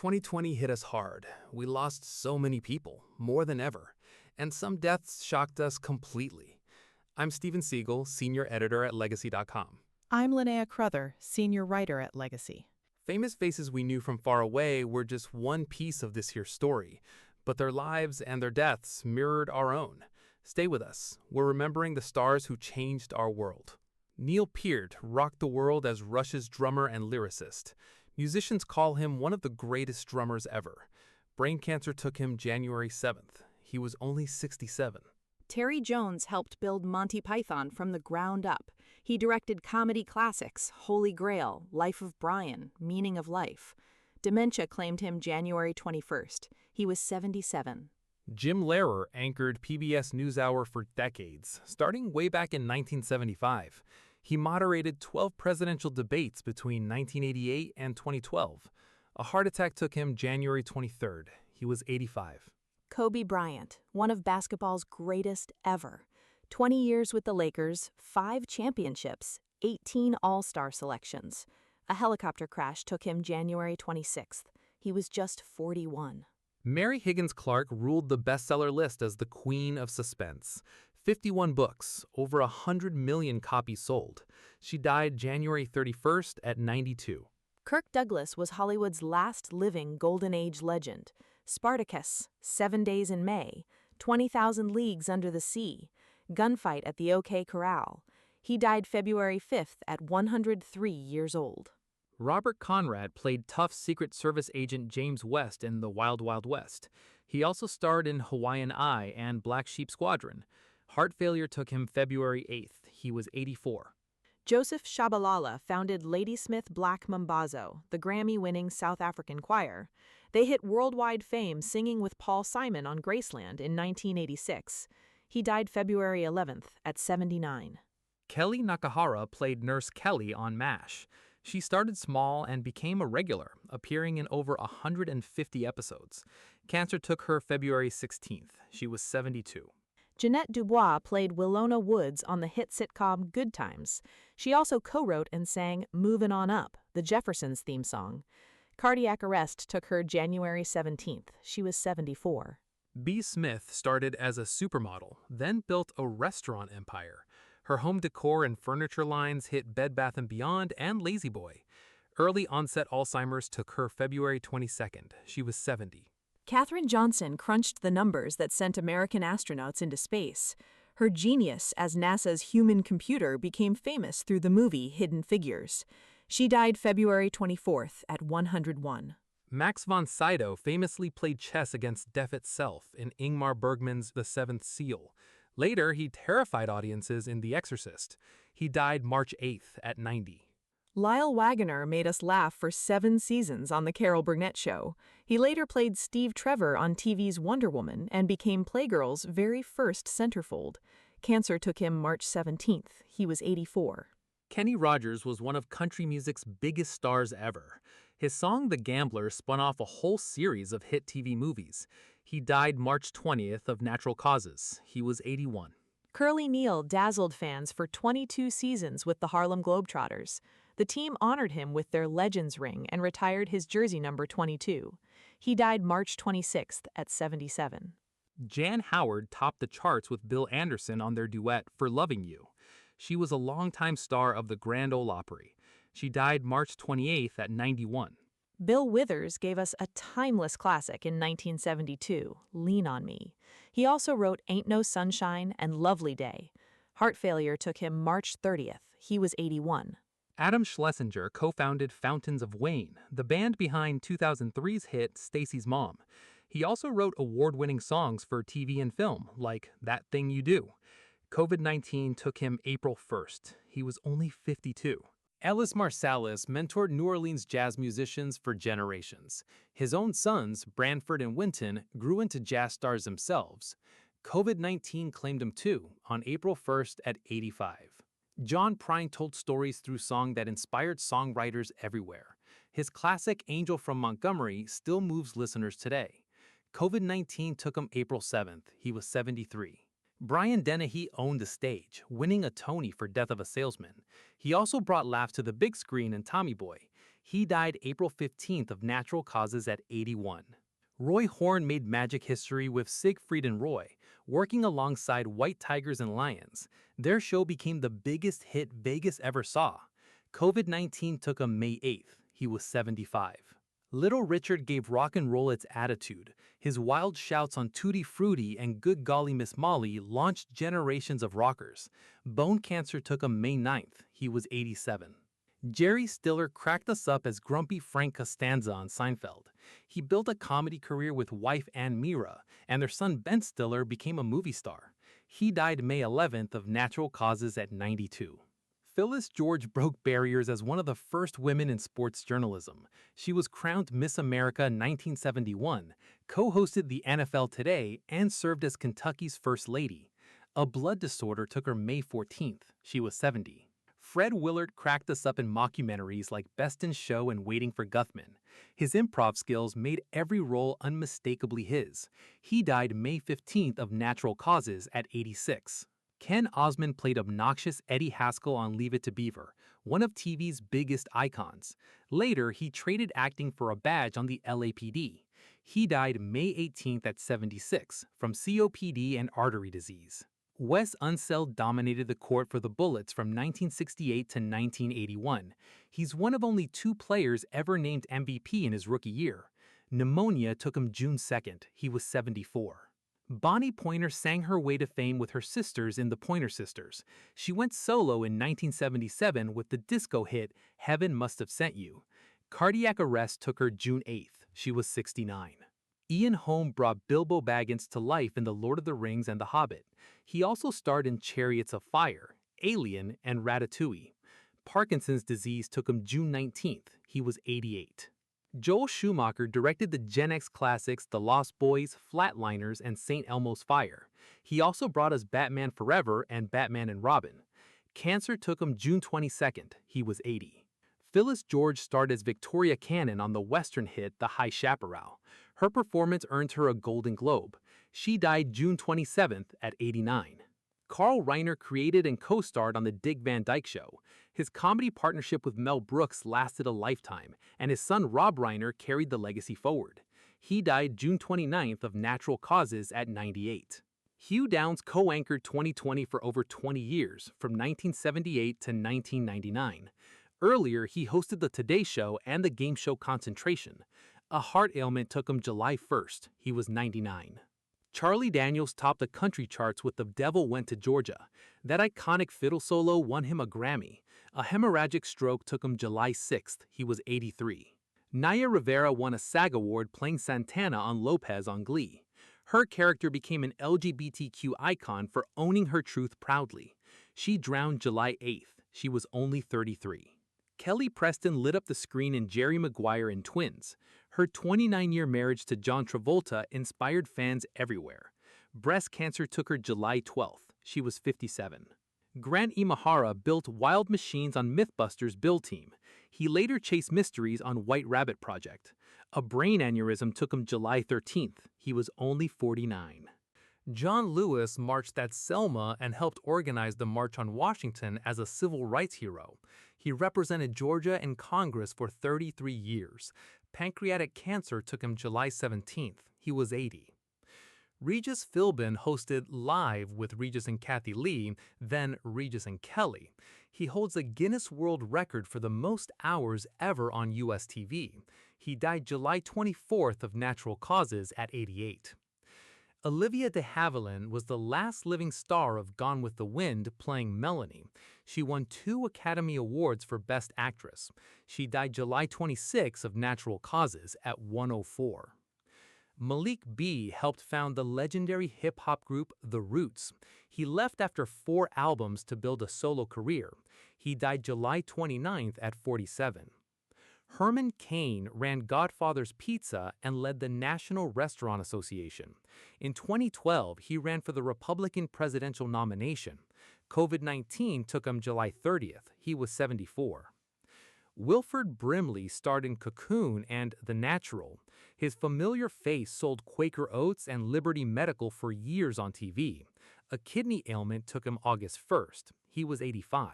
2020 hit us hard. We lost so many people, more than ever, and some deaths shocked us completely. I'm Steven Siegel, senior editor at legacy.com. I'm Linnea Crother, senior writer at Legacy. Famous faces we knew from far away were just one piece of this here story, but their lives and their deaths mirrored our own. Stay with us. We're remembering the stars who changed our world. Neil Peart rocked the world as Rush's drummer and lyricist. Musicians call him one of the greatest drummers ever. Brain cancer took him January 7th. He was only 67. Terry Jones helped build Monty Python from the ground up. He directed comedy classics, Holy Grail, Life of Brian, Meaning of Life. Dementia claimed him January 21st. He was 77. Jim Lehrer anchored PBS NewsHour for decades, starting way back in 1975. He moderated 12 presidential debates between 1988 and 2012. A heart attack took him January 23rd. He was 85. Kobe Bryant, one of basketball's greatest ever. 20 years with the Lakers, 5 championships, 18 All-Star selections. A helicopter crash took him January 26th. He was just 41. Mary Higgins Clark ruled the bestseller list as the queen of suspense. 51 books, over 100 million copies sold. She died January 31st at 92. Kirk Douglas was Hollywood's last living Golden Age legend. Spartacus, 7 Days in May, 20,000 Leagues Under the Sea, Gunfight at the OK Corral. He died February 5th at 103 years old. Robert Conrad played tough Secret Service agent James West in The Wild Wild West. He also starred in Hawaiian Eye and Black Sheep Squadron. Heart failure took him February 8th. He was 84. Joseph Shabalala founded Ladysmith Black Mambazo, the Grammy-winning South African choir. They hit worldwide fame singing with Paul Simon on Graceland in 1986. He died February 11th at 79. Kelly Nakahara played Nurse Kelly on MASH. She started small and became a regular, appearing in over 150 episodes. Cancer took her February 16th. She was 72. Jeanette Dubois played Willona Woods on the hit sitcom Good Times. She also co-wrote and sang Movin' On Up, the Jeffersons theme song. Cardiac arrest took her January 17th. She was 74. B. Smith started as a supermodel, then built a restaurant empire. Her home decor and furniture lines hit Bed Bath & Beyond and La Boy. Early onset Alzheimer's took her February 22nd. She was 70. Katherine Johnson crunched the numbers that sent American astronauts into space. Her genius as NASA's human computer became famous through the movie Hidden Figures. She died February 24th at 101. Max von Sydow famously played chess against death itself in Ingmar Bergman's The Seventh Seal. Later, he terrified audiences in The Exorcist. He died March 8th at 90. Lyle Waggoner made us laugh for 7 seasons on The Carol Burnett Show. He later played Steve Trevor on TV's Wonder Woman and became Playgirl's very first centerfold. Cancer took him March 17th. He was 84. Kenny Rogers was one of country music's biggest stars ever. His song The Gambler spun off a whole series of hit TV movies. He died March 20th of natural causes. He was 81. Curly Neal dazzled fans for 22 seasons with the Harlem Globetrotters. The team honored him with their Legends ring and retired his jersey number 22. He died March 26th at 77. Jan Howard topped the charts with Bill Anderson on their duet For Loving You. She was a longtime star of the Grand Ole Opry. She died March 28th at 91. Bill Withers gave us a timeless classic in 1972, Lean on Me. He also wrote Ain't No Sunshine and Lovely Day. Heart failure took him March 30th. He was 81. Adam Schlesinger co-founded Fountains of Wayne, the band behind 2003's hit Stacy's Mom. He also wrote award-winning songs for TV and film, like That Thing You Do. COVID-19 took him April 1st. He was only 52. Ellis Marsalis mentored New Orleans jazz musicians for generations. His own sons, Branford and Wynton, grew into jazz stars themselves. COVID-19 claimed him too, on April 1st at 85. John Prine told stories through song that inspired songwriters everywhere. His classic Angel from Montgomery still moves listeners today. COVID-19 took him April 7th. He was 73. Brian Dennehy owned the stage, winning a Tony for Death of a Salesman. He also brought laughs to the big screen in Tommy Boy. He died April 15th of natural causes at 81. Roy Horn made magic history with Siegfried and Roy, working alongside white tigers and lions. Their show became the biggest hit Vegas ever saw. COVID-19 took him May 8th. He was 75. Little Richard gave rock and roll its attitude. His wild shouts on Tutti Frutti and Good Golly Miss Molly launched generations of rockers. Bone cancer took him May 9th. He was 87. Jerry Stiller cracked us up as grumpy Frank Costanza on Seinfeld. He built a comedy career with wife Ann Mira, and their son Ben Stiller became a movie star. He died May 11th of natural causes at 92. Phyllis George broke barriers as one of the first women in sports journalism. She was crowned Miss America 1971, co-hosted the NFL Today, and served as Kentucky's First Lady. A blood disorder took her May 14th. She was 70. Fred Willard cracked us up in mockumentaries like Best in Show and Waiting for Guffman. His improv skills made every role unmistakably his. He died May 15th of natural causes at 86. Ken Osmond played obnoxious Eddie Haskell on Leave It to Beaver, one of TV's biggest icons. Later, he traded acting for a badge on the LAPD. He died May 18th at 76 from COPD and artery disease. Wes Unseld dominated the court for the Bullets from 1968 to 1981. He's one of only 2 players ever named MVP in his rookie year. Pneumonia took him June 2nd. He was 74. Bonnie Pointer sang her way to fame with her sisters in the Pointer Sisters. She went solo in 1977 with the disco hit Heaven Must Have Sent You. Cardiac arrest took her June 8th. She was 69. Ian Holm brought Bilbo Baggins to life in The Lord of the Rings and The Hobbit. He also starred in Chariots of Fire, Alien, and Ratatouille. Parkinson's disease took him June 19th. He was 88. Joel Schumacher directed the Gen X classics The Lost Boys, Flatliners, and St. Elmo's Fire. He also brought us Batman Forever and Batman and Robin. Cancer took him June 22nd. He was 80. Phyllis George starred as Victoria Cannon on the Western hit The High Chaparral. Her performance earned her a Golden Globe. She died June 27th at 89. Carl Reiner created and co-starred on The Dick Van Dyke Show. His comedy partnership with Mel Brooks lasted a lifetime, and his son Rob Reiner carried the legacy forward. He died June 29th of natural causes at 98. Hugh Downs co-anchored 2020 for over 20 years, from 1978 to 1999. Earlier, he hosted The Today Show and the game show Concentration. A heart ailment took him July 1st. He was 99. Charlie Daniels topped the country charts with The Devil Went to Georgia. That iconic fiddle solo won him a Grammy. A hemorrhagic stroke took him July 6th. He was 83. Naya Rivera won a SAG award playing Santana on Lopez on Glee. Her character became an LGBTQ icon for owning her truth proudly. She drowned July 8th. She was only 33. Kelly Preston lit up the screen in Jerry Maguire and Twins. Her 29-year marriage to John Travolta inspired fans everywhere. Breast cancer took her July 12th. She was 57. Grant Imahara built wild machines on Mythbusters' build team. He later chased mysteries on White Rabbit Project. A brain aneurysm took him July 13th. He was only 49. John Lewis marched at Selma and helped organize the March on Washington as a civil rights hero. He represented Georgia in Congress for 33 years. Pancreatic cancer took him July 17th. He was 80. Regis Philbin hosted Live with Regis and Kathy Lee, then Regis and Kelly. He holds a Guinness World Record for the most hours ever on US TV. He died July 24th of natural causes at 88. Olivia de Havilland was the last living star of Gone with the Wind, playing Melanie. She won 2 Academy Awards for Best Actress. She died July 26 of natural causes at 104. Malik B. helped found the legendary hip-hop group The Roots. He left after 4 albums to build a solo career. He died July 29th at 47. Herman Cain ran Godfather's Pizza and led the National Restaurant Association. In 2012, he ran for the Republican presidential nomination. COVID-19 took him July 30th. He was 74. Wilford Brimley starred in Cocoon and The Natural. His familiar face sold Quaker Oats and Liberty Medical for years on TV. A kidney ailment took him August 1st. He was 85.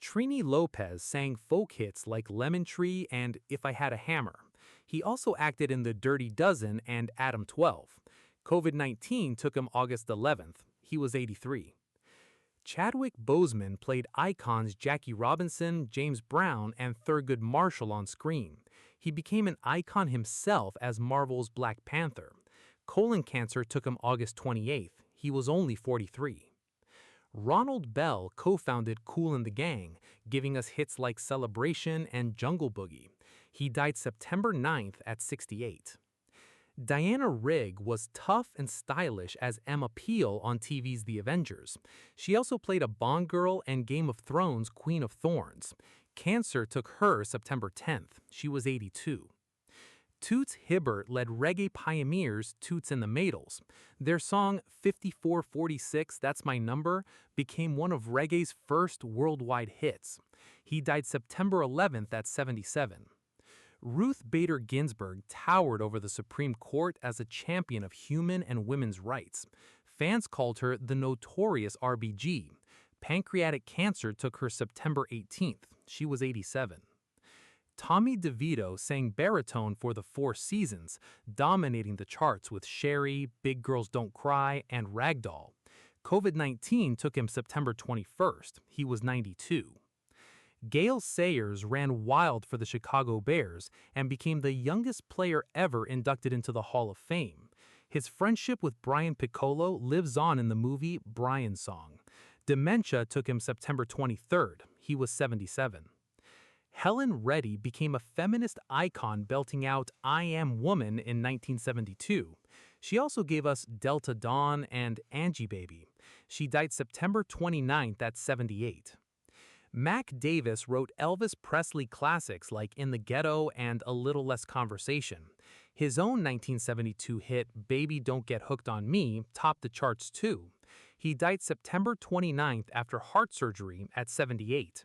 Trini Lopez sang folk hits like Lemon Tree and If I Had a Hammer. He also acted in The Dirty Dozen and Adam 12. COVID-19 took him August 11th. He was 83. Chadwick Boseman played icons Jackie Robinson, James Brown, and Thurgood Marshall on screen. He became an icon himself as Marvel's Black Panther. Colon cancer took him August 28th. He was only 43. Ronald Bell co-founded Kool and the Gang, giving us hits like Celebration and Jungle Boogie. He died September 9th at 68. Diana Rigg was tough and stylish as Emma Peel on TV's The Avengers. She also played a Bond girl and Game of Thrones Queen of Thorns. Cancer took her September 10th. She was 82. Toots Hibbert led reggae pioneers Toots and the Maytals. Their song 5446 That's My Number became one of reggae's first worldwide hits. He died September 11th at 77. Ruth Bader Ginsburg towered over the Supreme Court as a champion of human and women's rights. Fans called her the notorious RBG. Pancreatic cancer took her September 18th. She was 87. Tommy DeVito sang baritone for the Four Seasons, dominating the charts with Sherry, Big Girls Don't Cry, and Ragdoll. COVID-19 took him September 21st. He was 92. Gale Sayers ran wild for the Chicago Bears and became the youngest player ever inducted into the Hall of Fame. His friendship with Brian Piccolo lives on in the movie Brian's Song. Dementia took him September 23rd. He was 77. Helen Reddy became a feminist icon belting out I Am Woman in 1972. She also gave us Delta Dawn and Angie Baby. She died September 29th at 78. Mac Davis wrote Elvis Presley classics like In the Ghetto and A Little Less Conversation. His own 1972 hit Baby Don't Get Hooked on Me topped the charts too. He died September 29th after heart surgery at 78.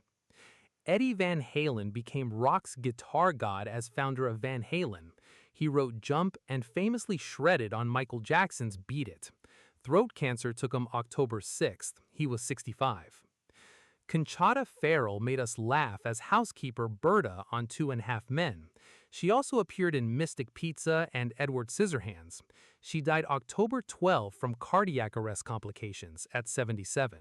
Eddie Van Halen became rock's guitar god as founder of Van Halen. He wrote Jump and famously shredded on Michael Jackson's Beat It. Throat cancer took him October 6th. He was 65. Conchata Ferrell made us laugh as housekeeper Berta on 2.5 Men. She also appeared in Mystic Pizza and Edward Scissorhands. She died October 12 from cardiac arrest complications at 77.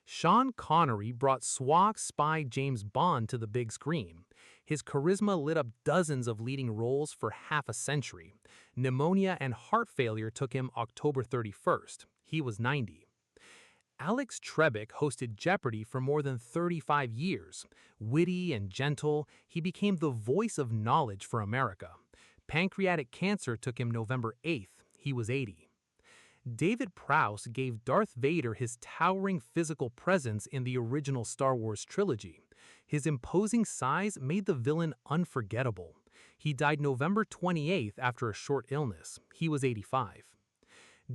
Sean Connery brought SWAT spy James Bond to the big screen. His charisma lit up dozens of leading roles for half a century. Pneumonia and heart failure took him October 31st. He was 90. Alex Trebek hosted Jeopardy for more than 35 years. Witty and gentle, he became the voice of knowledge for America. Pancreatic cancer took him November 8th. He was 80. David Prowse gave Darth Vader his towering physical presence in the original Star Wars trilogy. His imposing size made the villain unforgettable. He died November 28th after a short illness. He was 85.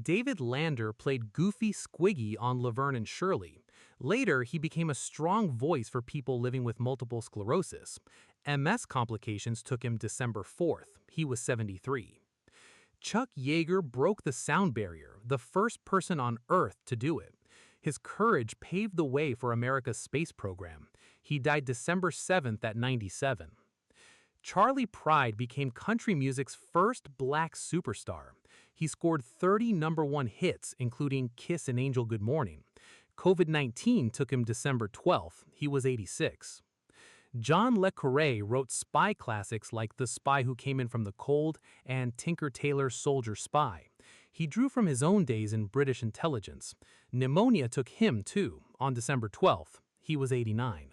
David Lander played Goofy Squiggy on Laverne and Shirley. Later, he became a strong voice for people living with multiple sclerosis. MS complications took him December 4th. He was 73. Chuck Yeager broke the sound barrier, the first person on Earth to do it. His courage paved the way for America's space program. He died December 7th at 97. Charlie Pride became country music's first black superstar. He scored 30 #1 hits, including Kiss and Angel Good Morning. COVID-19 took him December 12th. He was 86. John Le Carre wrote spy classics like The Spy Who Came In From the Cold and Tinker Tailor's Soldier Spy. He drew from his own days in British intelligence. Pneumonia took him, too, on December 12th. He was 89.